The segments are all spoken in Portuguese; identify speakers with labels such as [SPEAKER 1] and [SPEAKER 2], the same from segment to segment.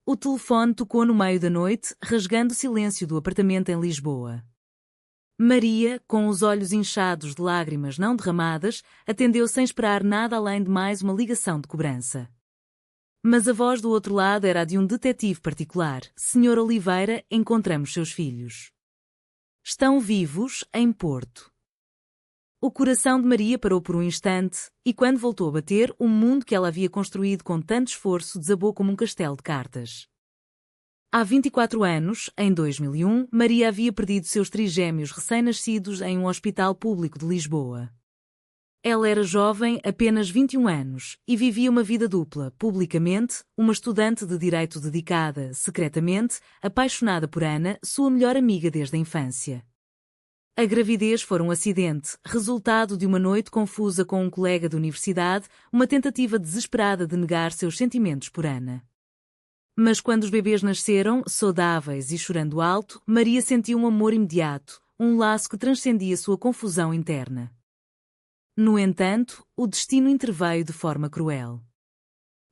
[SPEAKER 1] O telefone tocou no meio da noite, rasgando o silêncio do apartamento em Lisboa. Maria, com os olhos inchados de lágrimas não derramadas, atendeu sem esperar nada além de mais uma ligação de cobrança. Mas a voz do outro lado era a de um detetive particular. Senhor Oliveira, encontramos seus filhos. Estão vivos, em Porto. O coração de Maria parou por um instante, e quando voltou a bater, o mundo que ela havia construído com tanto esforço desabou como um castelo de cartas. Há 24 anos, em 2001, Maria havia perdido seus trigêmeos recém-nascidos em um hospital público de Lisboa. Ela era jovem, apenas 21 anos, e vivia uma vida dupla, publicamente, uma estudante de direito dedicada, secretamente, apaixonada por Ana, sua melhor amiga desde a infância. A gravidez foi um acidente, resultado de uma noite confusa com um colega de universidade, uma tentativa desesperada de negar seus sentimentos por Ana. Mas quando os bebês nasceram, saudáveis e chorando alto, Maria sentiu um amor imediato, um laço que transcendia sua confusão interna. No entanto, o destino interveio de forma cruel.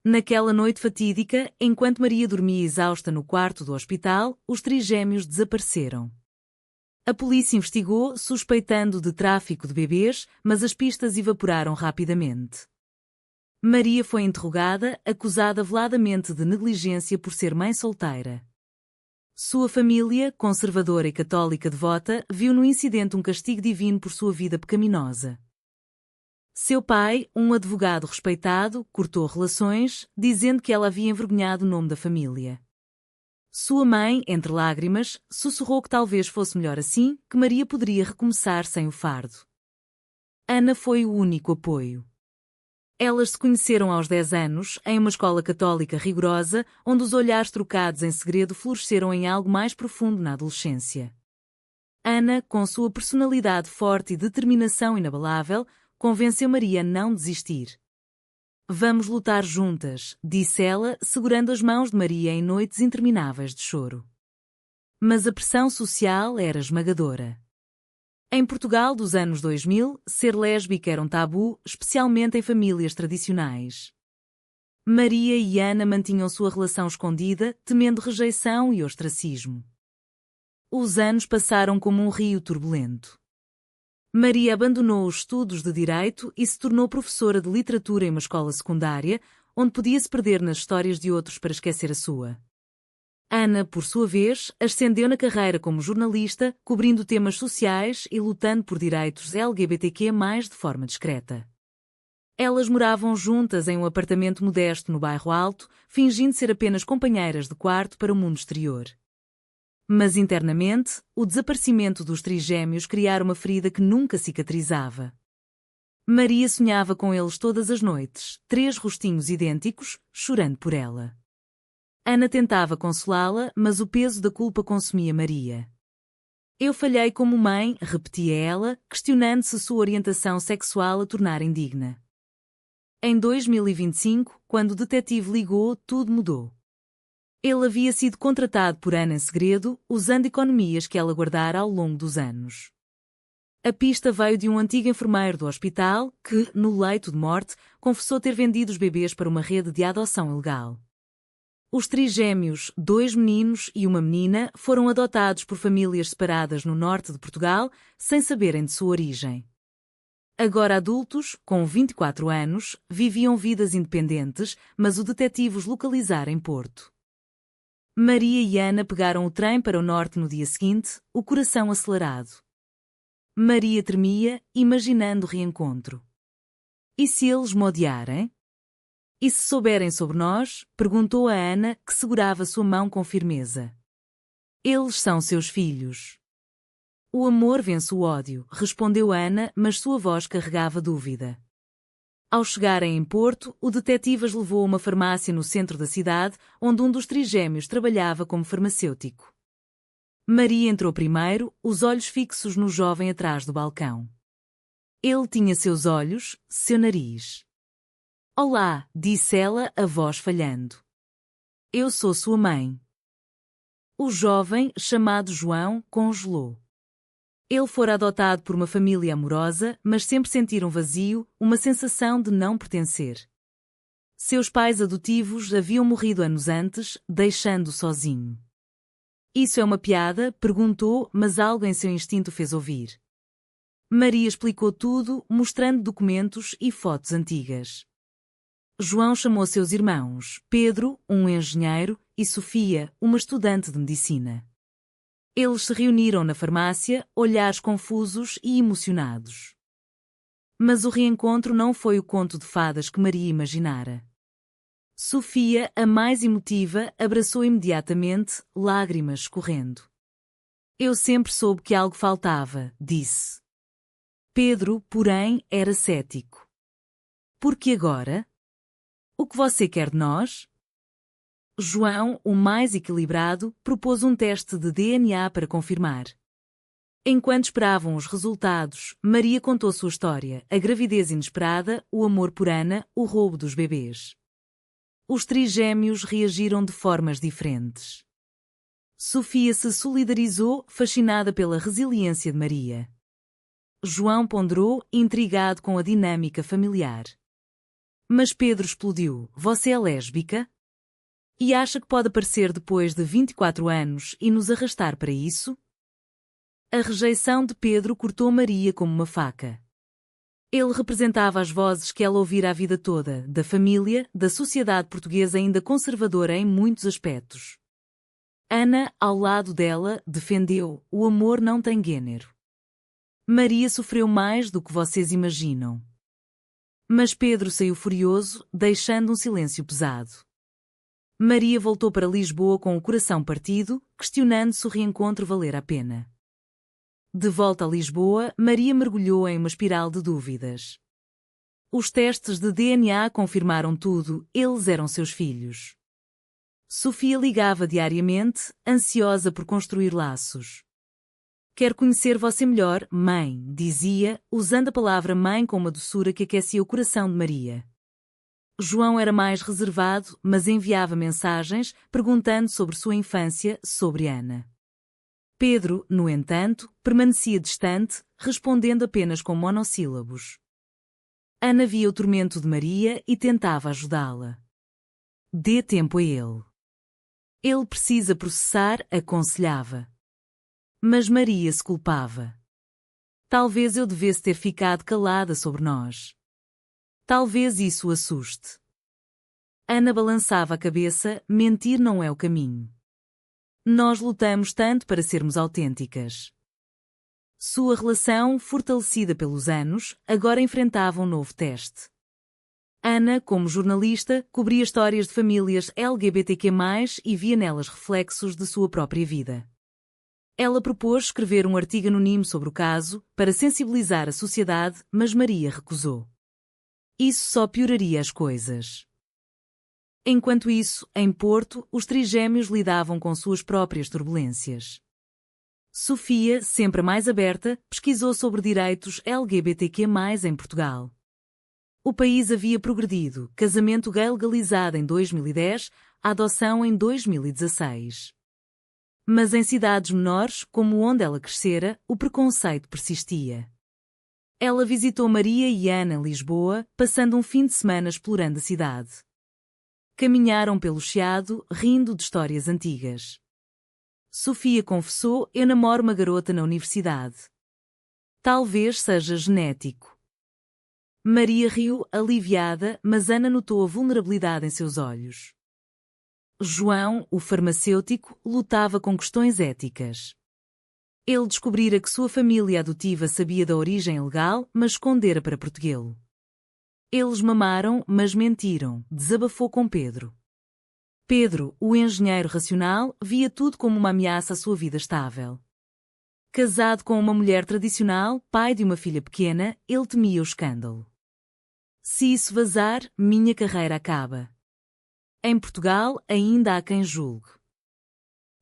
[SPEAKER 1] Naquela noite fatídica, enquanto Maria dormia exausta no quarto do hospital, os trigêmeos desapareceram. A polícia investigou, suspeitando de tráfico de bebês, mas as pistas evaporaram rapidamente. Maria foi interrogada, acusada veladamente de negligência por ser mãe solteira. Sua família, conservadora e católica devota, viu no incidente um castigo divino por sua vida pecaminosa. Seu pai, um advogado respeitado, cortou relações, dizendo que ela havia envergonhado o nome da família. Sua mãe, entre lágrimas, sussurrou que talvez fosse melhor assim, que Maria poderia recomeçar sem o fardo. Ana foi o único apoio. Elas se conheceram aos 10 anos, em uma escola católica rigorosa, onde os olhares trocados em segredo floresceram em algo mais profundo na adolescência. Ana, com sua personalidade forte e determinação inabalável, convenceu Maria a não desistir. Vamos lutar juntas, disse ela, segurando as mãos de Maria em noites intermináveis de choro. Mas a pressão social era esmagadora. Em Portugal dos anos 2000, ser lésbica era um tabu, especialmente em famílias tradicionais. Maria e Ana mantinham sua relação escondida, temendo rejeição e ostracismo. Os anos passaram como um rio turbulento. Maria abandonou os estudos de direito e se tornou professora de literatura em uma escola secundária, onde podia se perder nas histórias de outros para esquecer a sua. Ana, por sua vez, ascendeu na carreira como jornalista, cobrindo temas sociais e lutando por direitos LGBTQ+, de forma discreta. Elas moravam juntas em um apartamento modesto no bairro Alto, fingindo ser apenas companheiras de quarto para o mundo exterior. Mas internamente, o desaparecimento dos trigêmeos criara uma ferida que nunca cicatrizava. Maria sonhava com eles todas as noites, 3 rostinhos idênticos, chorando por ela. Ana tentava consolá-la, mas o peso da culpa consumia Maria. Eu falhei como mãe, repetia ela, questionando se sua orientação sexual a tornara indigna. Em 2025, quando o detetive ligou, tudo mudou. Ele havia sido contratado por Ana em segredo, usando economias que ela guardara ao longo dos anos. A pista veio de um antigo enfermeiro do hospital que, no leito de morte, confessou ter vendido os bebês para uma rede de adoção ilegal. Os trigêmeos, 2 meninos e uma menina, foram adotados por famílias separadas no norte de Portugal, sem saberem de sua origem. Agora adultos, com 24 anos, viviam vidas independentes, mas o detetive os localizara em Porto. Maria e Ana pegaram o trem para o norte no dia seguinte, o coração acelerado. Maria tremia, imaginando o reencontro. E se eles me odiarem? E se souberem sobre nós? Perguntou a Ana, que segurava sua mão com firmeza. Eles são seus filhos. O amor vence o ódio, respondeu Ana, mas sua voz carregava dúvida. Ao chegarem em Porto, o detetive as levou a uma farmácia no centro da cidade, onde um dos trigêmeos trabalhava como farmacêutico. Maria entrou primeiro, os olhos fixos no jovem atrás do balcão. Ele tinha seus olhos, seu nariz. Olá, disse ela, a voz falhando. Eu sou sua mãe. O jovem, chamado João, congelou. Ele fora adotado por uma família amorosa, mas sempre sentira um vazio, uma sensação de não pertencer. Seus pais adotivos haviam morrido anos antes, deixando-o sozinho. Isso é uma piada? Perguntou, mas algo em seu instinto fez ouvir. Maria explicou tudo, mostrando documentos e fotos antigas. João chamou seus irmãos, Pedro, um engenheiro, e Sofia, uma estudante de medicina. Eles se reuniram na farmácia, olhares confusos e emocionados. Mas o reencontro não foi o conto de fadas que Maria imaginara. Sofia, a mais emotiva, abraçou imediatamente, lágrimas escorrendo. Eu sempre soube que algo faltava, disse. Pedro, porém, era cético. Por que agora? O que você quer de nós? João, o mais equilibrado, propôs um teste de DNA para confirmar. Enquanto esperavam os resultados, Maria contou sua história, a gravidez inesperada, o amor por Ana, o roubo dos bebês. Os trigêmeos reagiram de formas diferentes. Sofia se solidarizou, fascinada pela resiliência de Maria. João ponderou, intrigado com a dinâmica familiar. Mas Pedro explodiu. Você é lésbica? E acha que pode aparecer depois de 24 anos e nos arrastar para isso? A rejeição de Pedro cortou Maria como uma faca. Ele representava as vozes que ela ouvira a vida toda, da família, da sociedade portuguesa ainda conservadora em muitos aspectos. Ana, ao lado dela, defendeu: o amor não tem gênero. Maria sofreu mais do que vocês imaginam. Mas Pedro saiu furioso, deixando um silêncio pesado. Maria voltou para Lisboa com o coração partido, questionando se o reencontro valera a pena. De volta a Lisboa, Maria mergulhou em uma espiral de dúvidas. Os testes de DNA confirmaram tudo, eles eram seus filhos. Sofia ligava diariamente, ansiosa por construir laços. Quero conhecer você melhor, mãe, dizia, usando a palavra mãe com uma doçura que aquecia o coração de Maria. João era mais reservado, mas enviava mensagens, perguntando sobre sua infância, sobre Ana. Pedro, no entanto, permanecia distante, respondendo apenas com monossílabos. Ana via o tormento de Maria e tentava ajudá-la. Dê tempo a ele. Ele precisa processar, aconselhava. Mas Maria se culpava. Talvez eu devesse ter ficado calada sobre nós. Talvez isso o assuste. Ana balançava a cabeça, mentir não é o caminho. Nós lutamos tanto para sermos autênticas. Sua relação, fortalecida pelos anos, agora enfrentava um novo teste. Ana, como jornalista, cobria histórias de famílias LGBTQ+, e via nelas reflexos de sua própria vida. Ela propôs escrever um artigo anónimo sobre o caso, para sensibilizar a sociedade, mas Maria recusou. Isso só pioraria as coisas. Enquanto isso, em Porto, os trigêmeos lidavam com suas próprias turbulências. Sofia, sempre a mais aberta, pesquisou sobre direitos LGBTQ+, em Portugal. O país havia progredido, casamento gay legalizado em 2010, a adoção em 2016. Mas em cidades menores, como onde ela crescera, o preconceito persistia. Ela visitou Maria e Ana em Lisboa, passando um fim de semana explorando a cidade. Caminharam pelo Chiado, rindo de histórias antigas. Sofia confessou: eu namoro uma garota na universidade. Talvez seja genético. Maria riu, aliviada, mas Ana notou a vulnerabilidade em seus olhos. João, o farmacêutico, lutava com questões éticas. Ele descobrira que sua família adotiva sabia da origem legal, mas escondera para protegê-lo. Eles mamaram, mas mentiram, desabafou com Pedro. Pedro, o engenheiro racional, via tudo como uma ameaça à sua vida estável. Casado com uma mulher tradicional, pai de uma filha pequena, ele temia o escândalo. Se isso vazar, minha carreira acaba. Em Portugal, ainda há quem julgue.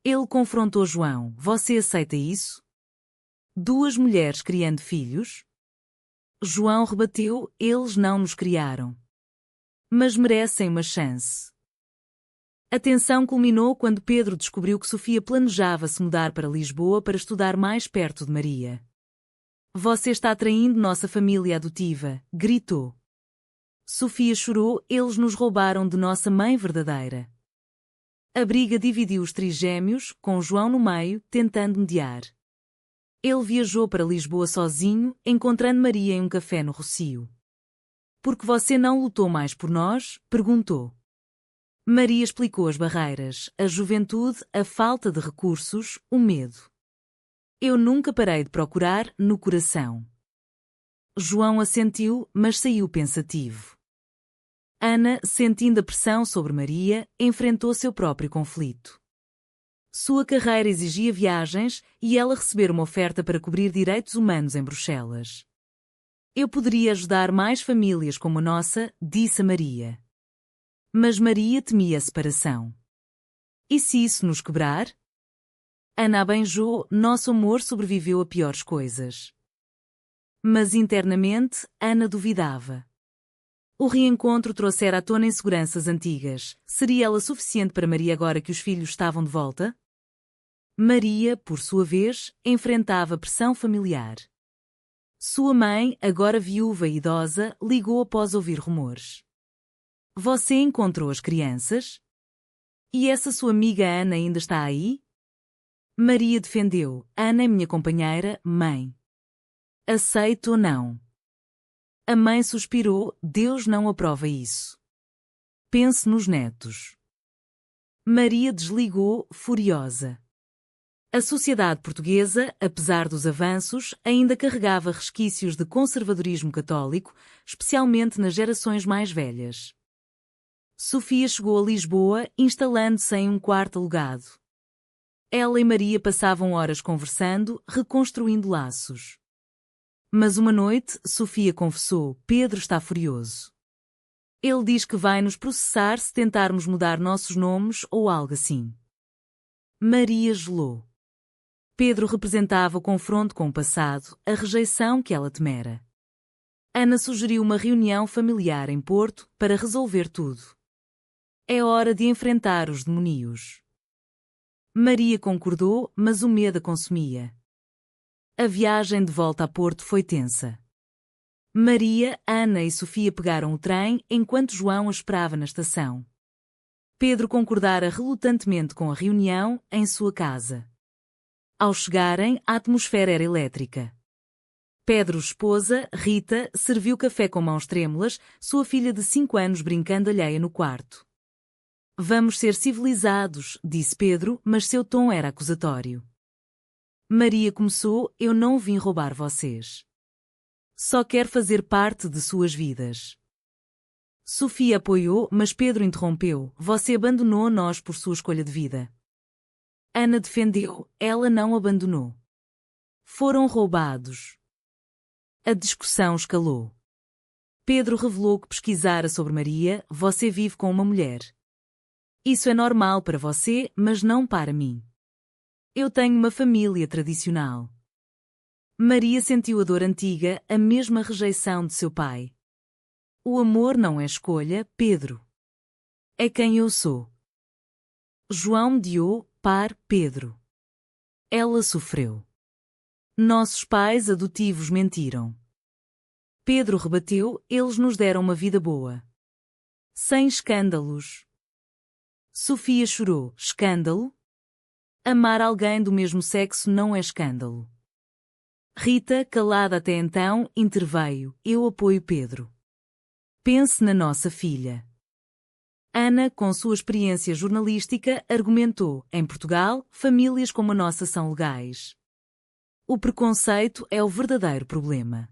[SPEAKER 1] Ele confrontou João: você aceita isso? 2 mulheres criando filhos? João rebateu: eles não nos criaram. Mas merecem uma chance. A tensão culminou quando Pedro descobriu que Sofia planejava se mudar para Lisboa para estudar mais perto de Maria. Você está traindo nossa família adotiva, gritou. Sofia chorou, eles nos roubaram de nossa mãe verdadeira. A briga dividiu os trigêmeos, com João no meio, tentando mediar. Ele viajou para Lisboa sozinho, encontrando Maria em um café no Rossio. Por que você não lutou mais por nós? Perguntou. Maria explicou as barreiras, a juventude, a falta de recursos, o medo. Eu nunca parei de procurar, no coração. João assentiu, mas saiu pensativo. Ana, sentindo a pressão sobre Maria, enfrentou seu próprio conflito. Sua carreira exigia viagens e ela receber uma oferta para cobrir direitos humanos em Bruxelas. Eu poderia ajudar mais famílias como a nossa, disse a Maria. Mas Maria temia a separação. E se isso nos quebrar? Ana abenjou, nosso amor sobreviveu a piores coisas. Mas internamente, Ana duvidava. O reencontro trouxera à tona inseguranças antigas. Seria ela suficiente para Maria agora que os filhos estavam de volta? Maria, por sua vez, enfrentava pressão familiar. Sua mãe, agora viúva e idosa, ligou após ouvir rumores. Você encontrou as crianças? E essa sua amiga Ana ainda está aí? Maria defendeu. Ana é minha companheira, mãe. Aceito ou não? A mãe suspirou, Deus não aprova isso. Pense nos netos. Maria desligou, furiosa. A sociedade portuguesa, apesar dos avanços, ainda carregava resquícios de conservadorismo católico, especialmente nas gerações mais velhas. Sofia chegou a Lisboa, instalando-se em um quarto alugado. Ela e Maria passavam horas conversando, reconstruindo laços. Mas uma noite, Sofia confessou, Pedro está furioso. Ele diz que vai nos processar se tentarmos mudar nossos nomes ou algo assim. Maria gelou. Pedro representava o confronto com o passado, a rejeição que ela temera. Ana sugeriu uma reunião familiar em Porto para resolver tudo. É hora de enfrentar os demónios. Maria concordou, mas o medo a consumia. A viagem de volta a Porto foi tensa. Maria, Ana e Sofia pegaram o trem enquanto João a esperava na estação. Pedro concordara relutantemente com a reunião em sua casa. Ao chegarem, a atmosfera era elétrica. Pedro, esposa, Rita, serviu café com mãos trêmulas, sua filha de 5 anos brincando alheia no quarto. Vamos ser civilizados, disse Pedro, mas seu tom era acusatório. Maria começou, eu não vim roubar vocês. Só quero fazer parte de suas vidas. Sofia apoiou, mas Pedro interrompeu, você abandonou nós por sua escolha de vida. Ana defendeu, ela não abandonou. Foram roubados. A discussão escalou. Pedro revelou que pesquisara sobre Maria, você vive com uma mulher. Isso é normal para você, mas não para mim. Eu tenho uma família tradicional. Maria sentiu a dor antiga, a mesma rejeição de seu pai. O amor não é escolha, Pedro. É quem eu sou. João mediou, par, Pedro. Ela sofreu. Nossos pais adotivos mentiram. Pedro rebateu, eles nos deram uma vida boa. Sem escândalos. Sofia chorou, escândalo? Amar alguém do mesmo sexo não é escândalo. Rita, calada até então, interveio, eu apoio Pedro. Pense na nossa filha. Ana, com sua experiência jornalística, argumentou, em Portugal, famílias como a nossa são legais. O preconceito é o verdadeiro problema.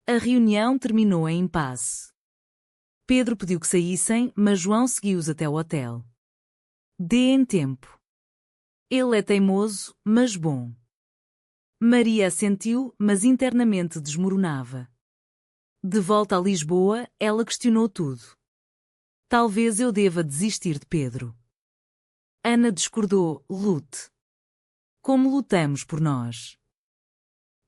[SPEAKER 1] A reunião terminou em impasse. Pedro pediu que saíssem, mas João seguiu-os até o hotel. Deem tempo. Ele é teimoso, mas bom. Maria assentiu, mas internamente desmoronava. De volta a Lisboa, ela questionou tudo. Talvez eu deva desistir de Pedro. Ana discordou, lute. Como lutamos por nós.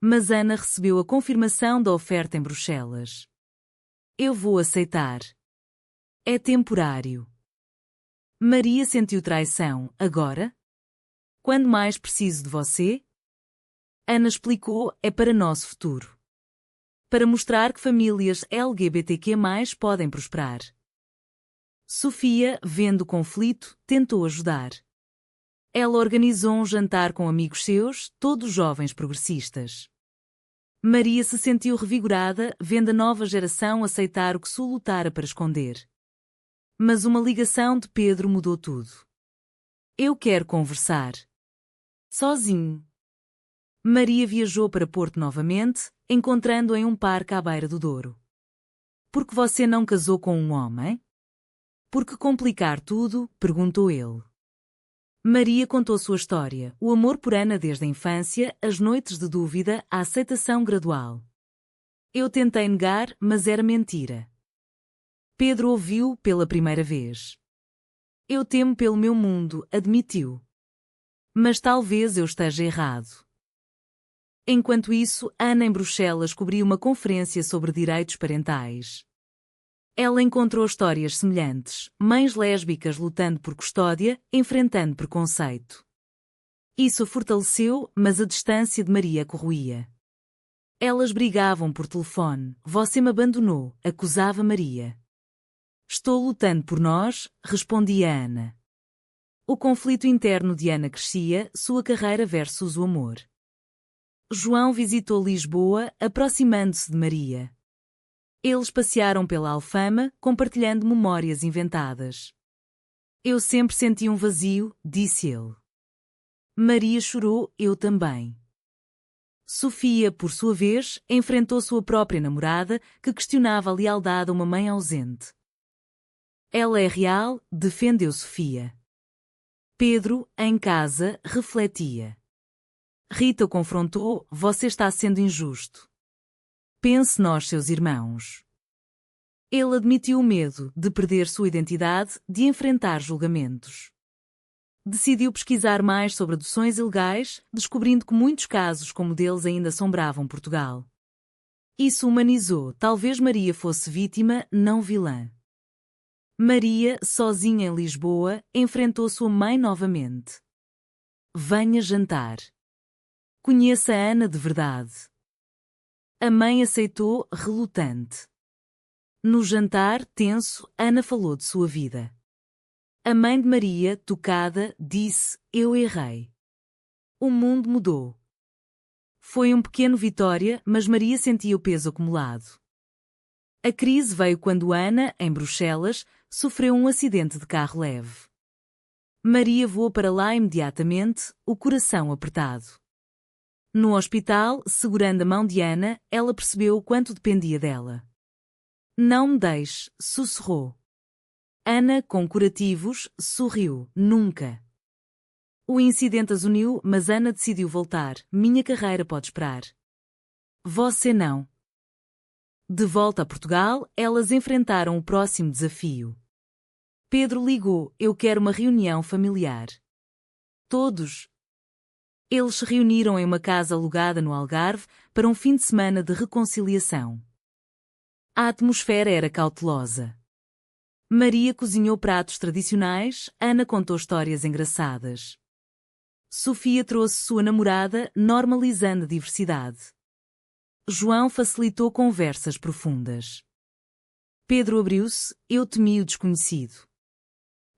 [SPEAKER 1] Mas Ana recebeu a confirmação da oferta em Bruxelas. Eu vou aceitar. É temporário. Maria sentiu traição, agora? Quando mais preciso de você? Ana explicou, é para nosso futuro. para mostrar que famílias LGBTQ+, podem prosperar. Sofia, vendo o conflito, tentou ajudar. Ela organizou um jantar com amigos seus, todos jovens progressistas. Maria se sentiu revigorada, vendo a nova geração aceitar o que Su lutara para esconder. Mas uma ligação de Pedro mudou tudo. Eu quero conversar. Sozinho. Maria viajou para Porto novamente, encontrando-o em um parque à beira do Douro. Por que você não casou com um homem? Por que complicar tudo? Perguntou ele. Maria contou sua história, o amor por Ana desde a infância, as noites de dúvida, a aceitação gradual. Eu tentei negar, mas era mentira. Pedro ouviu pela primeira vez. Eu temo pelo meu mundo, admitiu. Mas talvez eu esteja errado. Enquanto isso, Ana em Bruxelas cobriu uma conferência sobre direitos parentais. Ela encontrou histórias semelhantes, mães lésbicas lutando por custódia, enfrentando preconceito. Isso a fortaleceu, mas a distância de Maria corroía. Elas brigavam por telefone. Você me abandonou, acusava Maria. Estou lutando por nós, respondia Ana. O conflito interno de Ana crescia, sua carreira versus o amor. João visitou Lisboa, aproximando-se de Maria. Eles passearam pela Alfama, compartilhando memórias inventadas. Eu sempre senti um vazio, disse ele. Maria chorou, eu também. Sofia, por sua vez, enfrentou sua própria namorada, que questionava a lealdade a uma mãe ausente. Ela é real, defendeu Sofia. Pedro, em casa, refletia. Rita o confrontou, você está sendo injusto. Pense nós, seus irmãos. Ele admitiu o medo de perder sua identidade, de enfrentar julgamentos. Decidiu pesquisar mais sobre adoções ilegais, descobrindo que muitos casos como o deles ainda assombravam Portugal. Isso humanizou, talvez Maria fosse vítima, não vilã. Maria, sozinha em Lisboa, enfrentou sua mãe novamente. Venha jantar. Conheça a Ana de verdade. A mãe aceitou, relutante. No jantar, tenso, Ana falou de sua vida. A mãe de Maria, tocada, disse, eu errei. O mundo mudou. Foi um pequeno vitória, mas Maria sentia o peso acumulado. A crise veio quando Ana, em Bruxelas, sofreu um acidente de carro leve. Maria voou para lá imediatamente, o coração apertado. No hospital, segurando a mão de Ana, ela percebeu o quanto dependia dela. Não me deixe, sussurrou. Ana, com curativos, sorriu, nunca. O incidente as uniu, mas Ana decidiu voltar. Minha carreira pode esperar. Você não. De volta a Portugal, elas enfrentaram o próximo desafio. Pedro ligou, eu quero uma reunião familiar. Todos. Eles se reuniram em uma casa alugada no Algarve para um fim de semana de reconciliação. A atmosfera era cautelosa. Maria cozinhou pratos tradicionais, Ana contou histórias engraçadas. Sofia trouxe sua namorada, normalizando a diversidade. João facilitou conversas profundas. Pedro abriu-se, eu temi o desconhecido.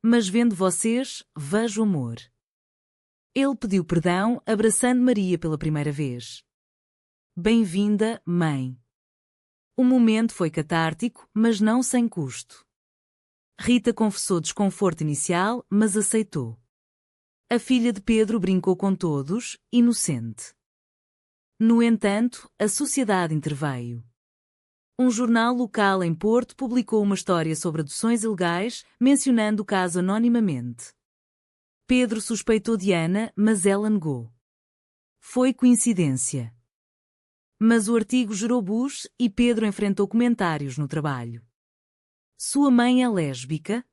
[SPEAKER 1] Mas vendo vocês, vejo amor. Ele pediu perdão, abraçando Maria pela primeira vez. Bem-vinda, mãe. O momento foi catártico, mas não sem custo. Rita confessou desconforto inicial, mas aceitou. A filha de Pedro brincou com todos, inocente. No entanto, a sociedade interveio. Um jornal local em Porto publicou uma história sobre adoções ilegais, mencionando o caso anonimamente. Pedro suspeitou de Ana, mas ela negou. Foi coincidência. Mas o artigo gerou buzz e Pedro enfrentou comentários no trabalho. Sua mãe é lésbica?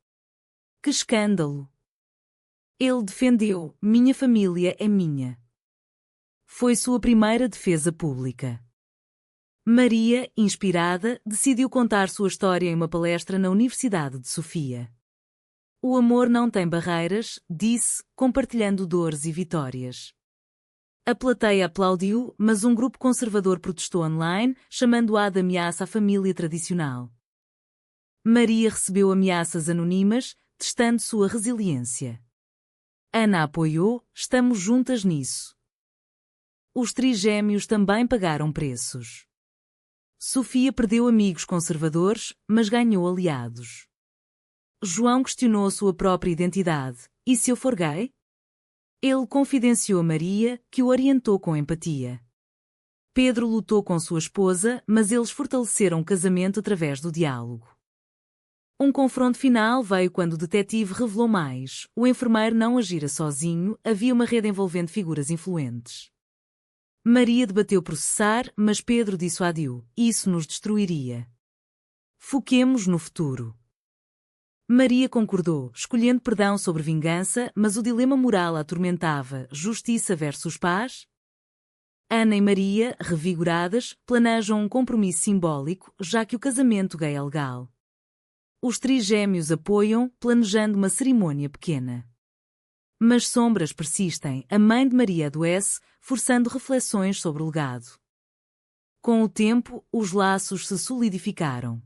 [SPEAKER 1] Que escândalo! Ele defendeu, minha família é minha. Foi sua primeira defesa pública. Maria, inspirada, decidiu contar sua história em uma palestra na Universidade de Sofia. O amor não tem barreiras, disse, compartilhando dores e vitórias. A plateia aplaudiu, mas um grupo conservador protestou online, chamando-a de ameaça à família tradicional. Maria recebeu ameaças anônimas, testando sua resiliência. Ana apoiou, estamos juntas nisso. Os trigêmeos também pagaram preços. Sofia perdeu amigos conservadores, mas ganhou aliados. João questionou sua própria identidade. E se eu for gay? Ele confidenciou a Maria, que o orientou com empatia. Pedro lutou com sua esposa, mas eles fortaleceram o casamento através do diálogo. Um confronto final veio quando o detetive revelou mais. O enfermeiro não agira sozinho, havia uma rede envolvendo figuras influentes. Maria debateu processar, mas Pedro dissuadiu. Isso nos destruiria. Foquemos no futuro. Maria concordou, escolhendo perdão sobre vingança, mas o dilema moral a atormentava: justiça versus paz? Ana e Maria, revigoradas, planejam um compromisso simbólico, já que o casamento gay é legal. Os trigêmeos apoiam, planejando uma cerimônia pequena. Mas sombras persistem, a mãe de Maria adoece, forçando reflexões sobre o legado. Com o tempo, os laços se solidificaram.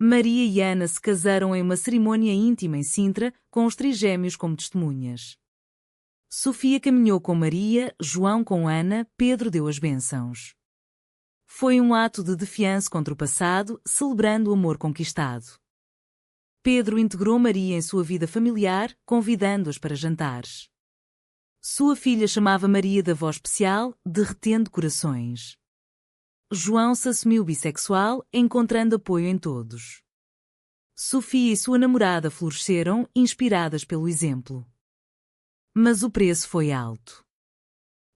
[SPEAKER 1] Maria e Ana se casaram em uma cerimônia íntima em Sintra, com os trigêmeos como testemunhas. Sofia caminhou com Maria, João com Ana, Pedro deu as bênçãos. Foi um ato de defiança contra o passado, celebrando o amor conquistado. Pedro integrou Maria em sua vida familiar, convidando-as para jantares. Sua filha chamava Maria de avó especial, derretendo corações. João se assumiu bissexual, encontrando apoio em todos. Sofia e sua namorada floresceram, inspiradas pelo exemplo. Mas o preço foi alto.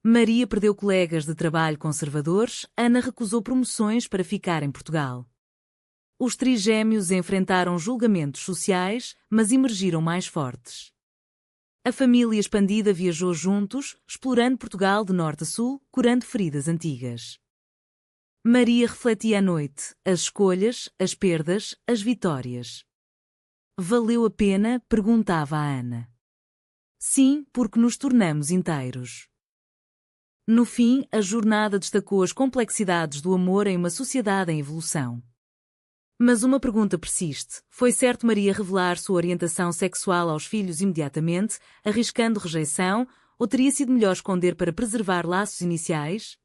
[SPEAKER 1] Maria perdeu colegas de trabalho conservadores, Ana recusou promoções para ficar em Portugal. Os trigêmeos enfrentaram julgamentos sociais, mas emergiram mais fortes. A família expandida viajou juntos, explorando Portugal de norte a sul, curando feridas antigas. Maria refletia à noite, as escolhas, as perdas, as vitórias. Valeu a pena? Perguntava a Ana. Sim, porque nos tornamos inteiros. No fim, a jornada destacou as complexidades do amor em uma sociedade em evolução. Mas uma pergunta persiste: foi certo Maria revelar sua orientação sexual aos filhos imediatamente, arriscando rejeição, ou teria sido melhor esconder para preservar laços iniciais?